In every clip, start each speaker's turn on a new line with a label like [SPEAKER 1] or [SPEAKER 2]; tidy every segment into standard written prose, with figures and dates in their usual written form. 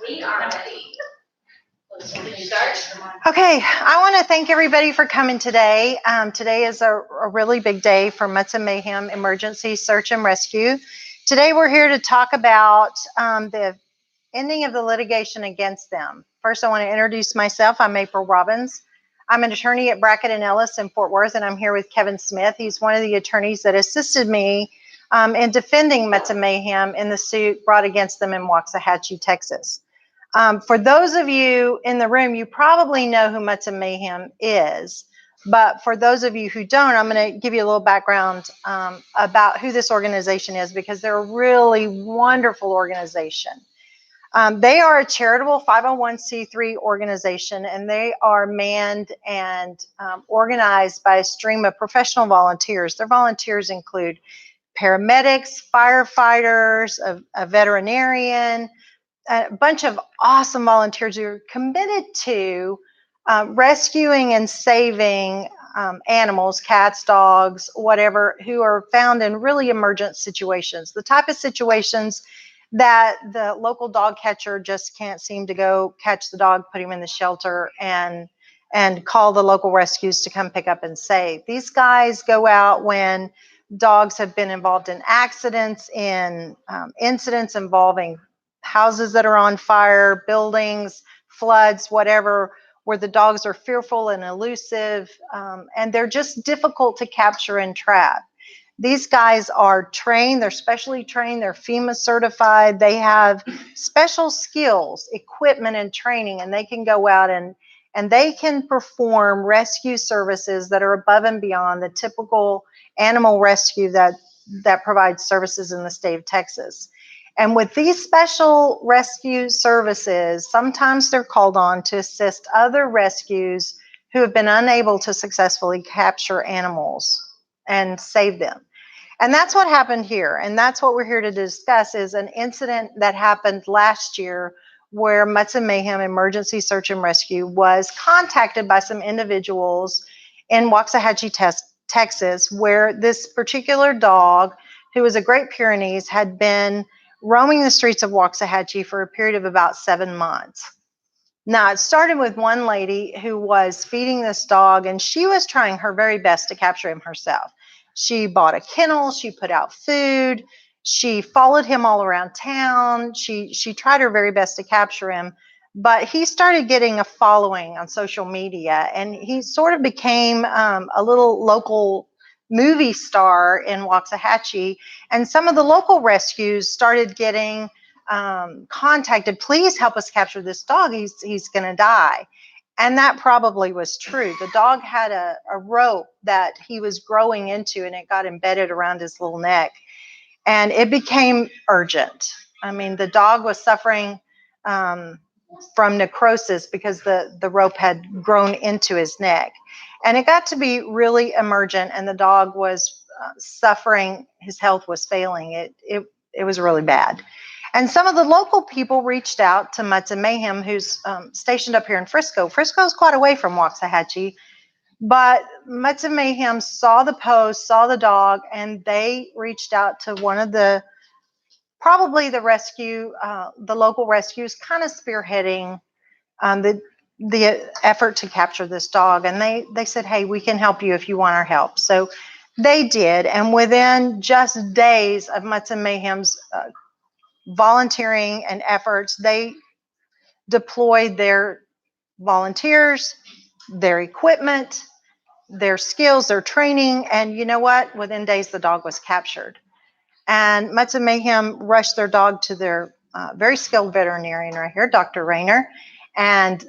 [SPEAKER 1] We are ready.
[SPEAKER 2] Okay, I want to thank everybody for coming today. Today is a really big day for Mutts and Mayhem Emergency Search and Rescue. Today we're here to talk about the ending of the litigation against them. First, I want to introduce myself. I'm April Robbins. I'm an attorney at Brackett and Ellis in Fort Worth, and I'm here with Kevin Smith. He's one of the attorneys that assisted me in defending Mutts and Mayhem in the suit brought against them in Waxahachie, Texas. For those of you in the room, you probably know who Mutts and Mayhem is, but for those of you who don't, I'm going to give you a little background about who this organization is, because they're a really wonderful organization. They are a charitable 501c3 organization, and they are manned and organized by a stream of professional volunteers. Their volunteers include paramedics, firefighters, a veterinarian, a bunch of awesome volunteers who are committed to rescuing and saving animals, cats, dogs, whatever, who are found in really emergent situations. The type of situations that the local dog catcher just can't seem to go catch the dog, put him in the shelter, and call the local rescues to come pick up and save. These guys go out when dogs have been involved in accidents, in incidents involving houses that are on fire, buildings, floods, whatever, where the dogs are fearful and elusive, and they're just difficult to capture and trap. These guys are trained, they're specially trained, they're FEMA certified, they have special skills, equipment, and training, and they can go out and they can perform rescue services that are above and beyond the typical animal rescue that provides services in the state of Texas. And with these special rescue services, sometimes they're called on to assist other rescues who have been unable to successfully capture animals and save them. And that's what happened here. And that's what we're here to discuss, is an incident that happened last year where Mutts and Mayhem Emergency Search and Rescue was contacted by some individuals in Waxahachie, Texas, where this particular dog, who was a Great Pyrenees, had been roaming the streets of Waxahachie for a period of about 7 months. Now, it started with one lady who was feeding this dog, and she was trying her very best to capture him herself. She bought a kennel, she put out food, she followed him all around town, she tried her very best to capture him, but he started getting a following on social media, and he sort of became a little local movie star in Waxahachie, and some of the local rescues started getting contacted. Please help us capture this dog. He's going to die. And that probably was true. The dog had a rope that he was growing into, and it got embedded around his little neck. And it became urgent. I mean, the dog was suffering from necrosis because the rope had grown into his neck. And it got to be really emergent, and the dog was suffering. His health was failing. It was really bad. And some of the local people reached out to Mutts and Mayhem, who's stationed up here in Frisco. Frisco's quite away from Waxahachie, but Mutts and Mayhem saw the post, saw the dog, and they reached out to one of the, probably the rescue, the local rescues, kind of spearheading the effort to capture this dog. And they said, hey, we can help you if you want our help. So they did. And within just days of Mutts and Mayhem's volunteering and efforts, they deployed their volunteers, their equipment, their skills, their training, and you know what? Within days, the dog was captured. And Mutts and Mayhem rushed their dog to their very skilled veterinarian right here, Dr. Rayner, and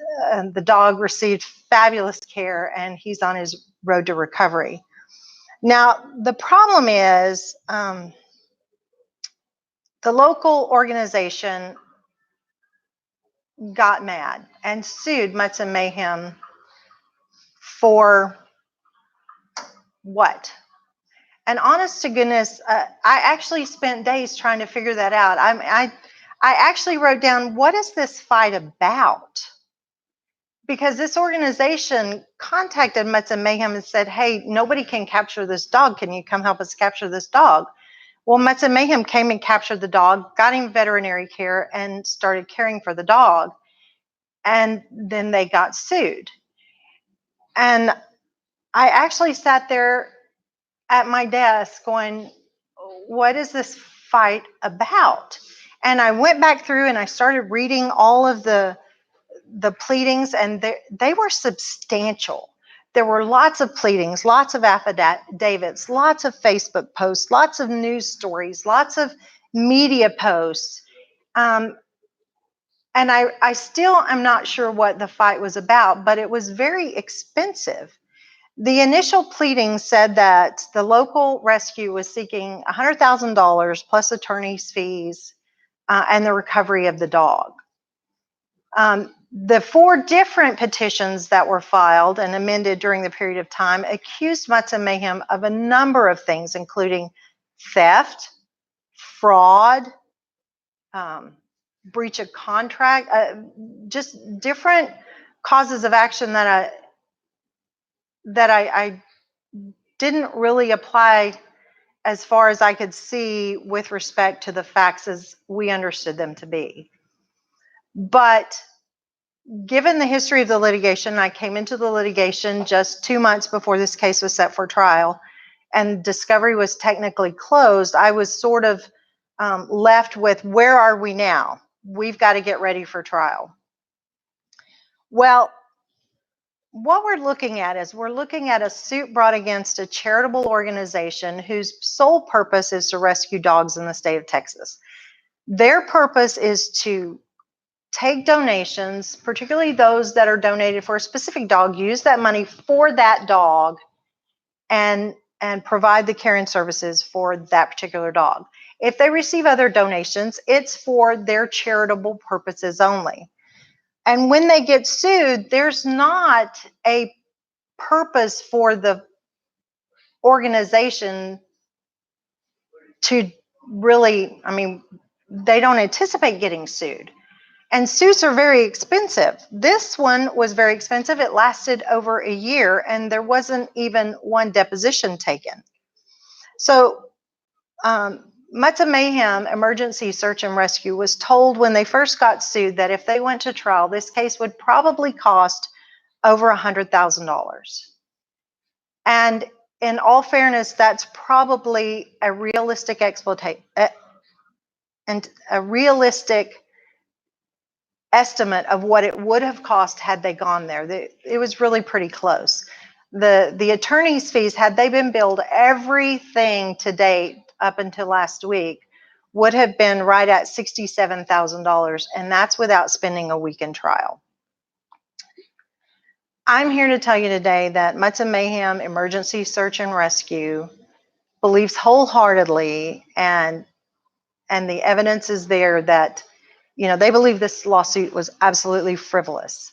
[SPEAKER 2] the dog received fabulous care, and he's on his road to recovery. Now, the problem is, the local organization got mad and sued Mutts and Mayhem for what? And honest to goodness, I actually spent days trying to figure that out. I actually wrote down, what is this fight about? Because this organization contacted Mutts and Mayhem and said, hey, nobody can capture this dog. Can you come help us capture this dog? Well, Mutts and Mayhem came and captured the dog, got him veterinary care, and started caring for the dog. And then they got sued. And I actually sat there at my desk going, what is this fight about? And I went back through and I started reading all of the pleadings, and they were substantial. There were lots of pleadings, lots of affidavits, lots of Facebook posts, lots of news stories, lots of media posts. And I still am not sure what the fight was about, but it was very expensive. The initial pleading said that the local rescue was seeking $100,000 plus attorney's fees and the recovery of the dog. The 4 different petitions that were filed and amended during the period of time accused Mutts and Mayhem of a number of things, including theft, fraud, breach of contract, just different causes of action that I didn't really apply as far as I could see with respect to the facts as we understood them to be. But given the history of the litigation, I came into the litigation just 2 months before this case was set for trial, and discovery was technically closed. I was sort of left with, where are we now? We've got to get ready for trial. Well, what we're looking at is we're looking at a suit brought against a charitable organization whose sole purpose is to rescue dogs in the state of Texas. Their purpose is to take donations, particularly those that are donated for a specific dog, use that money for that dog and provide the care and services for that particular dog. If they receive other donations, it's for their charitable purposes only. And when they get sued, there's not a purpose for the organization to really, they don't anticipate getting sued. And suits are very expensive. This one was very expensive. It lasted over a year, and there wasn't even one deposition taken. So Mutts and Mayhem Emergency Search and Rescue was told when they first got sued that if they went to trial, this case would probably cost over $100,000. And in all fairness, that's probably a realistic estimate of what it would have cost had they gone there. It was really pretty close. The attorney's fees, had they been billed everything to date up until last week, would have been right at $67,000, and that's without spending a week in trial. I'm here to tell you today that Mutts and Mayhem Emergency Search and Rescue believes wholeheartedly, and the evidence is there, that they believe this lawsuit was absolutely frivolous.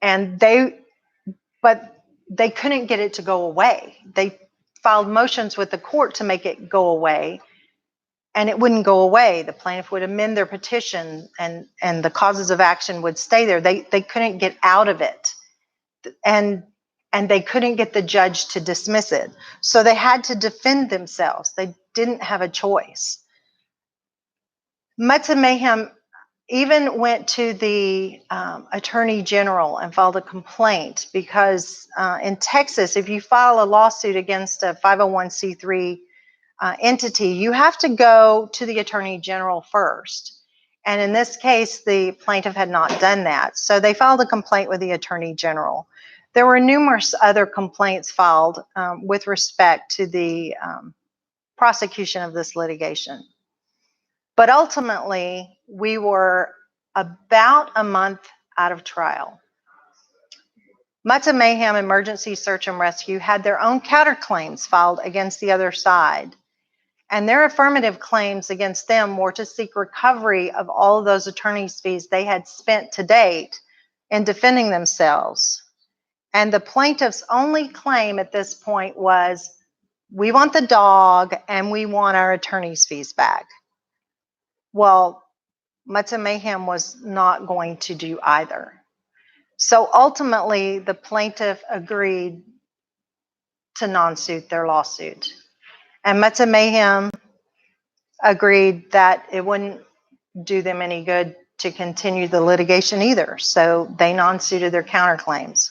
[SPEAKER 2] But they couldn't get it to go away. They filed motions with the court to make it go away, and it wouldn't go away. The plaintiff would amend their petition, and the causes of action would stay there. They couldn't get out of it, and they couldn't get the judge to dismiss it. So they had to defend themselves. They didn't have a choice. Mutts and Mayhem even went to the attorney general and filed a complaint, because in Texas, if you file a lawsuit against a 501c3 entity, you have to go to the attorney general first. And in this case, the plaintiff had not done that. So they filed a complaint with the attorney general. There were numerous other complaints filed with respect to the prosecution of this litigation. But ultimately, we were about a month out of trial. Mutts and Mayhem Emergency Search and Rescue had their own counterclaims filed against the other side. And their affirmative claims against them were to seek recovery of all of those attorney's fees they had spent to date in defending themselves. And the plaintiff's only claim at this point was, we want the dog and we want our attorney's fees back. Well, Mutts and Mayhem was not going to do either. So ultimately, the plaintiff agreed to non-suit their lawsuit. And Mutts and Mayhem agreed that it wouldn't do them any good to continue the litigation either. So they non-suited their counterclaims.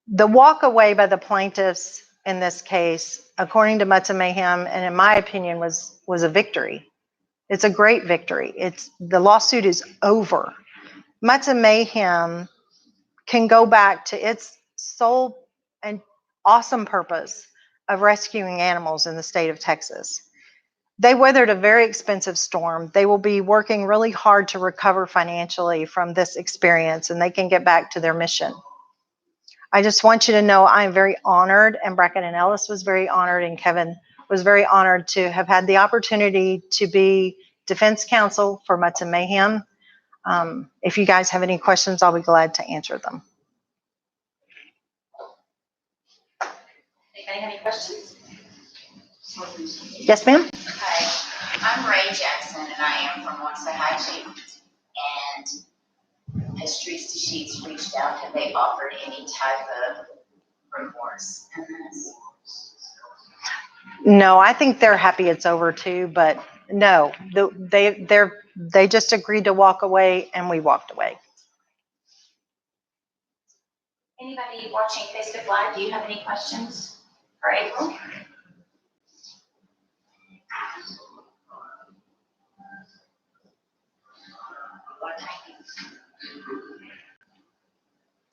[SPEAKER 2] The walk away by the plaintiffs in this case, according to Mutts and Mayhem, and in my opinion, was a victory. It's a great victory. The lawsuit is over. Mutts and Mayhem can go back to its sole and awesome purpose of rescuing animals in the state of Texas. They weathered a very expensive storm. They will be working really hard to recover financially from this experience, and they can get back to their mission. I just want you to know I'm very honored, and Brackett and Ellis was very honored, and Kevin was very honored to have had the opportunity to be defense counsel for Mutts and Mayhem. If you guys have any questions, I'll be glad to answer them.
[SPEAKER 1] Anybody have any questions?
[SPEAKER 2] Yes, ma'am?
[SPEAKER 3] Hi, I'm Ray Jackson, and I am from HACHI. And has Streets to Sheets reached out? Have they offered any type of remorse in this?
[SPEAKER 2] No, I think they're happy it's over too, but no, they just agreed to walk away, and we walked away.
[SPEAKER 1] Anybody watching Facebook Live, do you have any questions for April?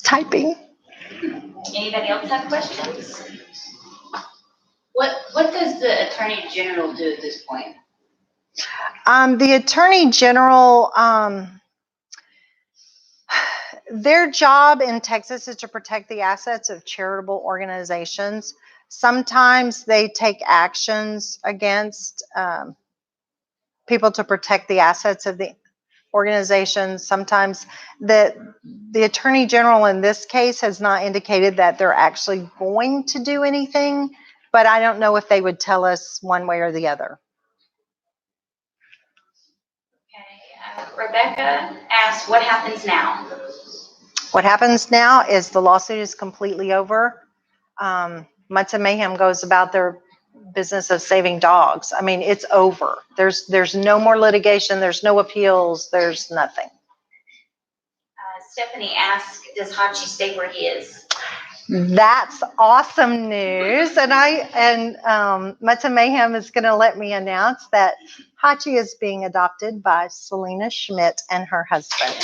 [SPEAKER 2] Typing.
[SPEAKER 1] Anybody else have questions? What does the Attorney General do at this point?
[SPEAKER 2] The Attorney General, their job in Texas is to protect the assets of charitable organizations. Sometimes they take actions against people to protect the assets of the organizations. Sometimes the Attorney General in this case has not indicated that they're actually going to do anything, but I don't know if they would tell us one way or the other.
[SPEAKER 1] Okay, Rebecca asked, what happens now?
[SPEAKER 2] What happens now is the lawsuit is completely over. Mutts and Mayhem goes about their business of saving dogs. I mean, it's over. There's no more litigation. There's no appeals. There's nothing.
[SPEAKER 1] Stephanie asked, does HACHI stay where he is?
[SPEAKER 2] That's awesome news. And Mutts and Mayhem is going to let me announce that HACHI is being adopted by Selena Schmidt and her husband.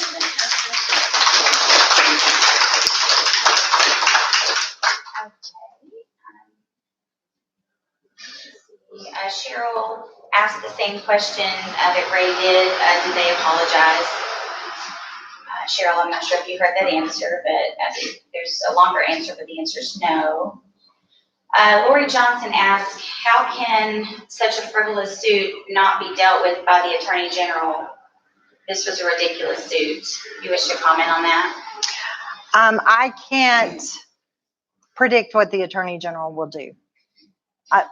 [SPEAKER 1] Cheryl asked the same question that Ray did. Did they apologize? Cheryl, I'm not sure if you heard that answer, but there's a longer answer, but the answer is no. Lori Johnson asked, how can such a frivolous suit not be dealt with by the Attorney General? This was a ridiculous suit. You wish to comment on that?
[SPEAKER 2] I can't predict what the Attorney General will do.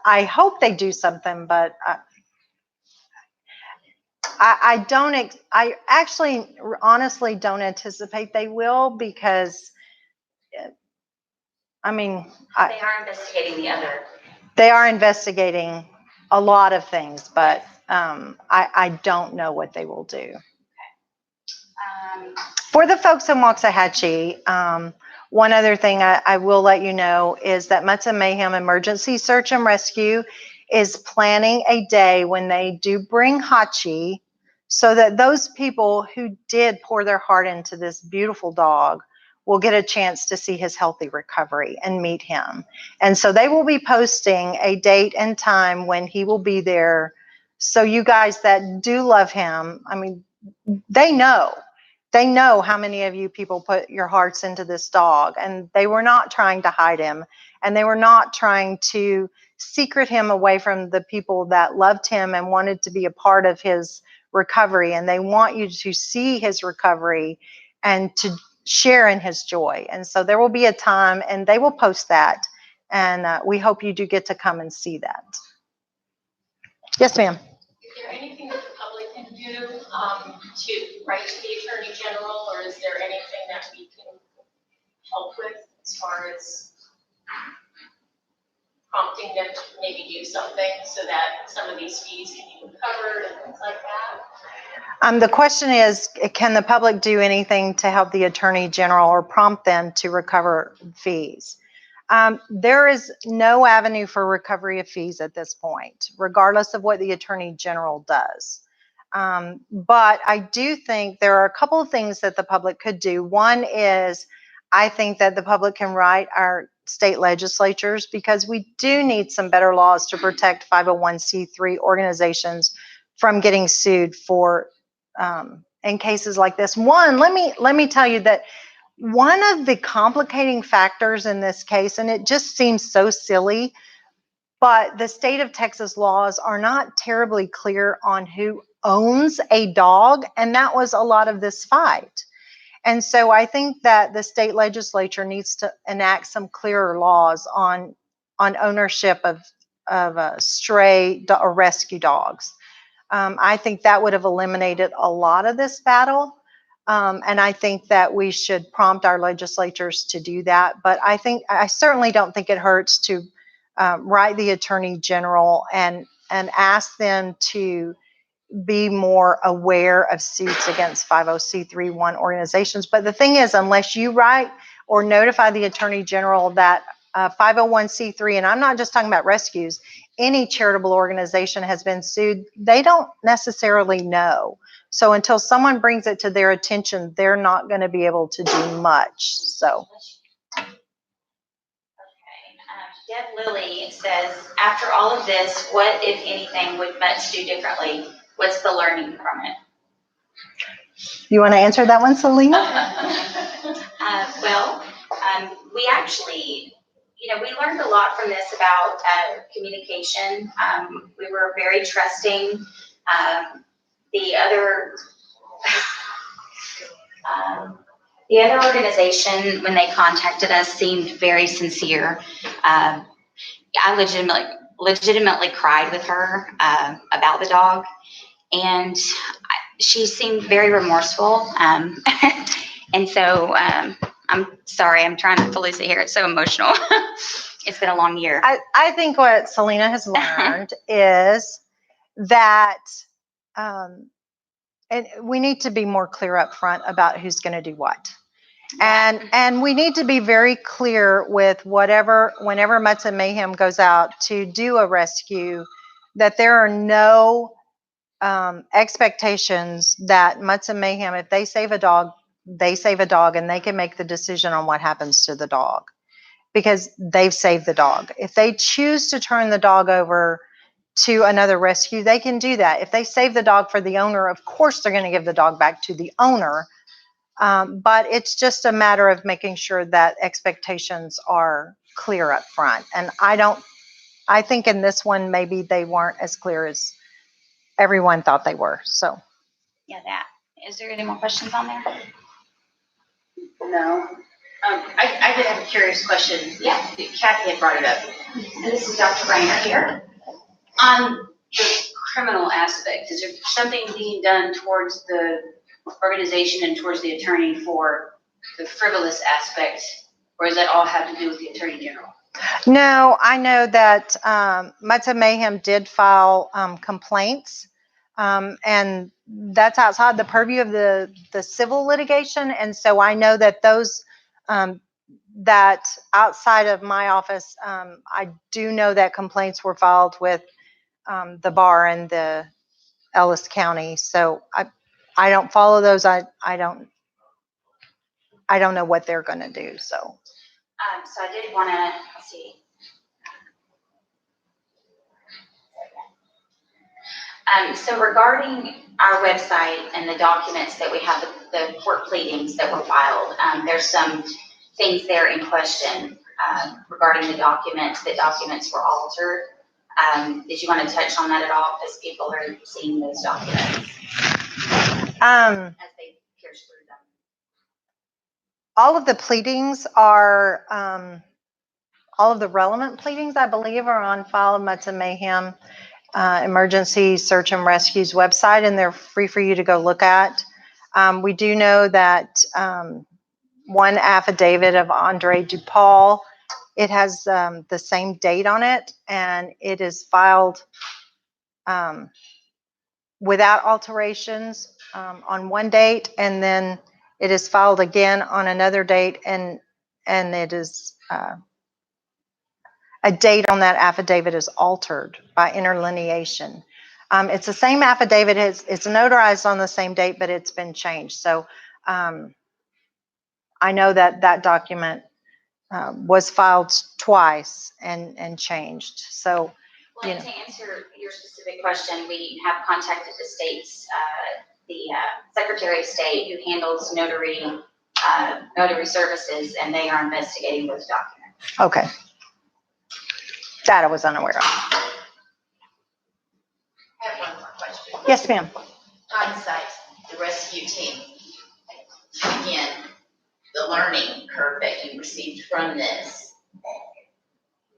[SPEAKER 2] I hope they do something, but I actually honestly don't anticipate they will, because I mean,
[SPEAKER 1] they are investigating the other.
[SPEAKER 2] They are investigating a lot of things, but I don't know what they will do. For the folks in Waxahachie, one other thing I will let you know is that Mutts and Mayhem Emergency Search and Rescue is planning a day when they do bring HACHI, so that those people who did pour their heart into this beautiful dog will get a chance to see his healthy recovery and meet him. And so they will be posting a date and time when he will be there. So you guys that do love him, I mean, they know how many of you people put your hearts into this dog, and they were not trying to hide him, and they were not trying to secret him away from the people that loved him and wanted to be a part of his recovery. And they want you to see his recovery and to share in his joy. And so there will be a time, and they will post that, and we hope you do get to come and see that. Yes, ma'am.
[SPEAKER 4] Is there anything that the public can do to write to the Attorney General, or is there anything that we can help with as far as prompting them to maybe do something so that some of these fees can be recovered and things like that?
[SPEAKER 2] The question is, can the public do anything to help the Attorney General or prompt them to recover fees? There is no avenue for recovery of fees at this point, regardless of what the Attorney General does. But I do think there are a couple of things that the public could do. One is, I think that the public can write our state legislatures, because we do need some better laws to protect 501c3 organizations from getting sued for in cases like this. One, let me tell you that one of the complicating factors in this case, and it just seems so silly, but the state of Texas laws are not terribly clear on who owns a dog, and that was a lot of this fight. And so I think that the state legislature needs to enact some clearer laws on ownership of stray or rescue dogs. I think that would have eliminated a lot of this battle. And I think that we should prompt our legislatures to do that. But I certainly don't think it hurts to write the Attorney General and ask them to be more aware of suits against 501c3 organizations. But the thing is, unless you write or notify the Attorney General that 501c3, and I'm not just talking about rescues, any charitable organization has been sued, they don't necessarily know. So until someone brings it to their attention, they're not going to be able to do much. So.
[SPEAKER 1] Deb Lilly says, after all of this, what, if anything, would Mutts do differently? What's the learning from it?
[SPEAKER 2] You want to answer that one, Selena?
[SPEAKER 1] We actually, we learned a lot from this about communication. We were very trusting. The other organization, when they contacted us, seemed very sincere. I legitimately cried with her about the dog, and she seemed very remorseful. And so I'm sorry, I'm trying not to lose it here. It's so emotional. It's been a long year.
[SPEAKER 2] I think what Selena has learned is that and we need to be more clear up front about who's going to do what. And we need to be very clear with whenever Mutts and Mayhem goes out to do a rescue, that there are no expectations that Mutts and Mayhem, if they save a dog, they save a dog, and they can make the decision on what happens to the dog because they've saved the dog. If they choose to turn the dog over to another rescue, they can do that. If they save the dog for the owner, of course they're going to give the dog back to the owner. But it's just a matter of making sure that expectations are clear up front. And I think in this one, maybe they weren't as clear as everyone thought they were. So.
[SPEAKER 1] Yeah, that. Is there any more questions on there?
[SPEAKER 3] No. I did have a curious question.
[SPEAKER 1] Yeah.
[SPEAKER 3] Kathy had brought it up.
[SPEAKER 1] And this is Dr. Rayner here.
[SPEAKER 5] On the criminal aspect, is there something being done towards the organization and towards the attorney for the frivolous aspect, or does that all have to do with the Attorney General?
[SPEAKER 2] No, I know that Mutts and Mayhem did file complaints, and that's outside the purview of the civil litigation. And so I know that those that outside of my office, I do know that complaints were filed with the bar in the Ellis County. So I don't follow those. I don't know what they're going to do. So.
[SPEAKER 1] So I did want to, let's see. So regarding our website and the documents that we have, the court pleadings that were filed, there's some things there in question regarding the documents, that documents were altered. Did you want to touch on that at all, as people are seeing those documents as they pierce through them?
[SPEAKER 2] All of the pleadings are, all of the relevant pleadings, I believe, are on file of Mutts and Mayhem Emergency Search and Rescue's website, and they're free for you to go look at. We do know that one affidavit of Andre DuPaul It has the same date on it, and it is filed without alterations on one date, and then it is filed again on another date, and it is a date on that affidavit is altered by interlineation. It's the same affidavit, it's notarized on the same date, but it's been changed. So I know that that document was filed twice and changed. So,
[SPEAKER 1] Well, and to answer your specific question, we have contacted the state's, the Secretary of State who handles notary services, and they are investigating those documents.
[SPEAKER 2] okay. That I was unaware of.
[SPEAKER 3] I have one more question.
[SPEAKER 2] Yes, ma'am.
[SPEAKER 3] Hindsight, the rescue team. Again, the learning curve that you received from this.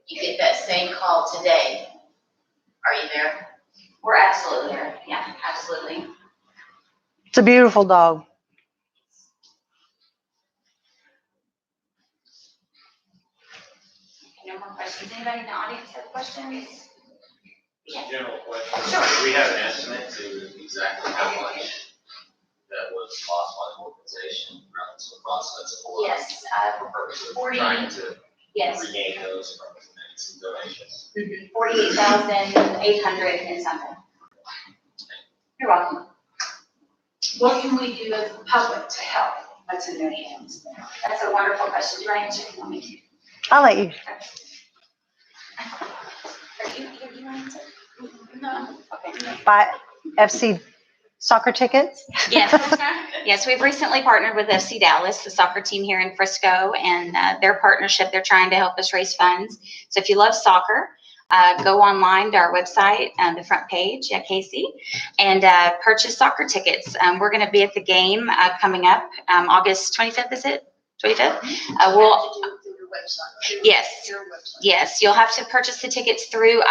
[SPEAKER 3] You get that same call today. Are you there?
[SPEAKER 1] We're absolutely there. Yeah, absolutely.
[SPEAKER 2] It's a beautiful dog.
[SPEAKER 1] No more questions. Anybody in the audience have questions?
[SPEAKER 6] Just a general question.
[SPEAKER 1] Sure.
[SPEAKER 6] Do we have an estimate to exactly how much that was lost by the organization around this process? Or
[SPEAKER 1] Yes,
[SPEAKER 6] for purposes of
[SPEAKER 1] 40
[SPEAKER 6] trying to
[SPEAKER 1] yes,
[SPEAKER 6] regain those from some donations?
[SPEAKER 1] 48,800 and something. You're welcome.
[SPEAKER 4] What can we do as the public to help? What's in their hands?
[SPEAKER 1] That's a wonderful question. Do I answer it? You want me to?
[SPEAKER 2] I'll let you.
[SPEAKER 1] Are you answer?
[SPEAKER 4] No.
[SPEAKER 1] Okay.
[SPEAKER 2] Buy FC soccer tickets?
[SPEAKER 1] Yes, yes, we've recently partnered with FC Dallas, the soccer team here in Frisco, and their partnership, they're trying to help us raise funds. So if you love soccer, go online to our website, the front page at Casey, and purchase soccer tickets. We're going to be at the game coming up, August 25th, is it? 25th? Yes, you'll have to purchase the tickets through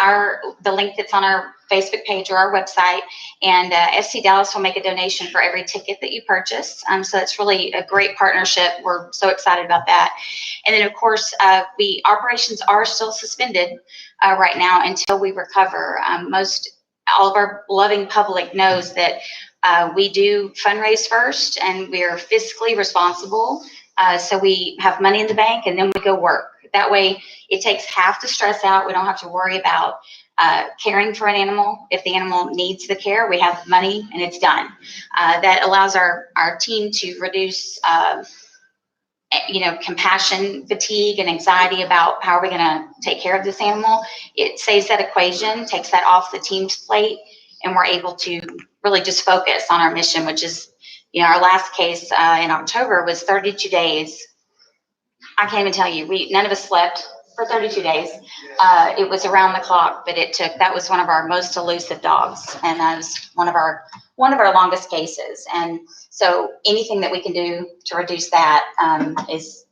[SPEAKER 1] the link that's on our Facebook page or our website, and FC Dallas will make a donation for every ticket that you purchase. So it's really a great partnership. We're so excited about that. And then, of course, operations are still suspended right now until we recover. All of our loving public knows that we do fundraise first, and we are fiscally responsible. So we have money in the bank, and then we go work. That way, it takes half the stress out. We don't have to worry about caring for an animal. If the animal needs the care, we have money, and it's done. That allows our team to reduce, compassion, fatigue, and anxiety about how are we going to take care of this animal. It saves that equation, takes that off the team's plate, and we're able to really just focus on our mission, which is, our last case in October was 32 days. I can't even tell you, none of us slept for 32 days. It was around the clock, but that was one of our most elusive dogs, and that was one of our longest cases. And so anything that we can do to reduce that is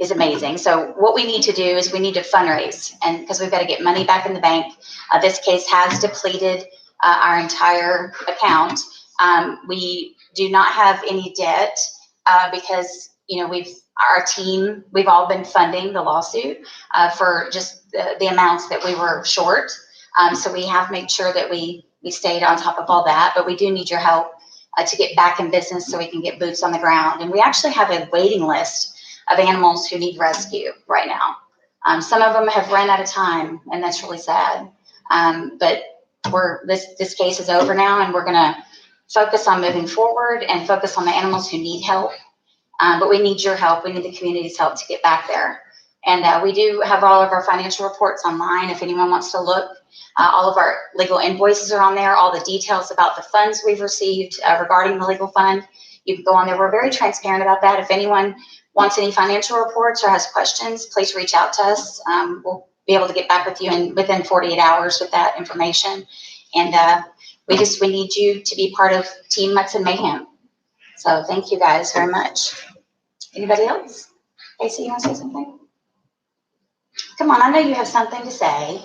[SPEAKER 1] amazing. So what we need to do is we need to fundraise, and because we've got to get money back in the bank. This case has depleted our entire account. We do not have any debt because we've all been funding the lawsuit for just the amounts that we were short. So we have made sure that we stayed on top of all that, but we do need your help to get back in business so we can get boots on the ground. And we actually have a waiting list of animals who need rescue right now. Some of them have run out of time, and that's really sad. But this case is over now, and we're going to focus on moving forward and focus on the animals who need help. But we need your help. We need the community's help to get back there. And we do have all of our financial reports online if anyone wants to look. All of our legal invoices are on there, all the details about the funds we've received regarding the legal fund. You can go on there. We're very transparent about that. If anyone wants any financial reports or has questions, please reach out to us. We'll be able to get back with you within 48 hours with that information. And we need you to be part of Team Mutts and Mayhem. So thank you guys very much. Anybody else? Casey, you want to say something? Come on, I know you have something to say.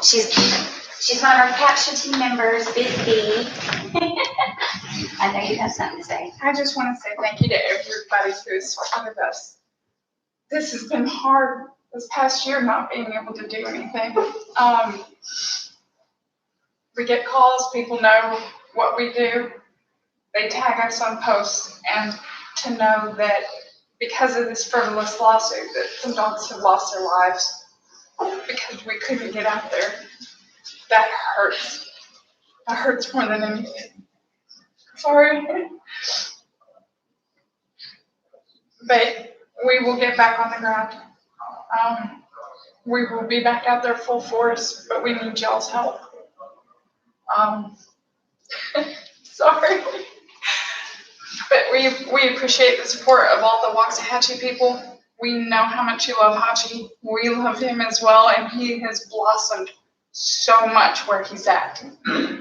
[SPEAKER 1] She's one of our capture team members, Big B. I know you have something to say.
[SPEAKER 7] I just want to say thank you to everybody who supported us this has been hard this past year, not being able to do anything. We get calls, people know what we do. They tag us on posts, and to know that because of this frivolous lawsuit, that some dogs have lost their lives because we couldn't get out there, that hurts. That hurts more than anything. Sorry. But we will get back on the ground. We will be back out there full force, but we need y'all's help. Sorry. But we appreciate the support of all the Waxahachie people. We know how much you love Hachi. We love him as well, and he has blossomed so much where he's at.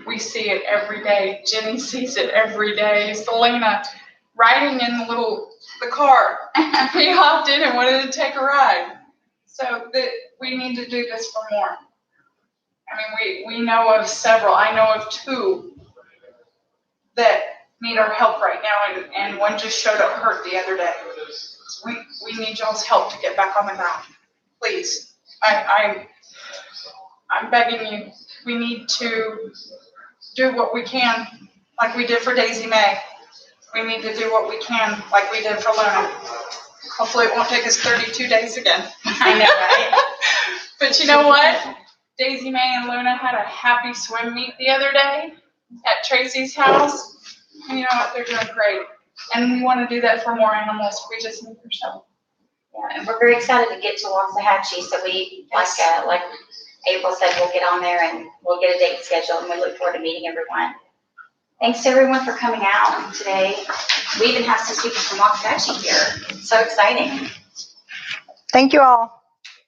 [SPEAKER 7] We see it every day. Jenny sees it every day. Selena riding in the car. We hopped in and wanted to take a ride. So that we need to do this for more. I mean, we know of several. I know of 2 that need our help right now, and one just showed up hurt the other day. We need y'all's help to get back on the ground. Please. I'm begging you. We need to do what we can, like we did for Daisy May. We need to do what we can, like we did for Luna. Hopefully it won't take us 32 days again.
[SPEAKER 1] I know, right?
[SPEAKER 7] But you know what? Daisy May and Luna had a happy swim meet the other day at Tracy's house. And you know what? They're doing great. And we want to do that for more animals. We just need your help.
[SPEAKER 1] Yeah, and we're very excited to get to Waxahachie. So we, like April said, we'll get on there and we'll get a date scheduled, and we look forward to meeting everyone. Thanks to everyone for coming out today. We even have some people from Waxahachie here. It's so exciting.
[SPEAKER 2] Thank you all.